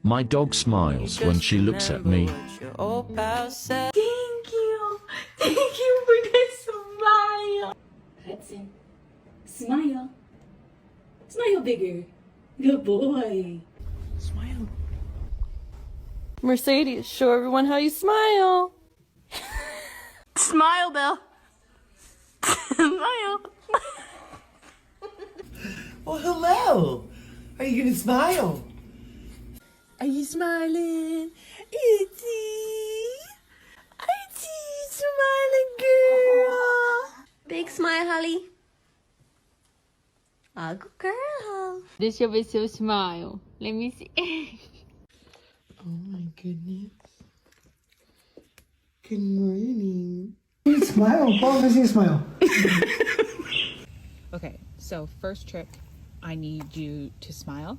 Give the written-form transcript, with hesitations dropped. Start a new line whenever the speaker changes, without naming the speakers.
My dog smiles when she looks at me.
Thank you. Thank you for the smile. Hudson, smile. Smile bigger. Good boy. Smile.
Mercedes, show everyone how you smile.
Smile, Belle. Smile.
Oh, hello. Are you gonna smile?
Are you smiling? Itzy. Itzy, smiling girl.
Big smile, Holly. Oh, good girl.
Deixa eu ver seu smile. Let me see.
Oh my goodness. Good morning. You smile. Paul, does he smile?
Okay, so first trick, I need you to smile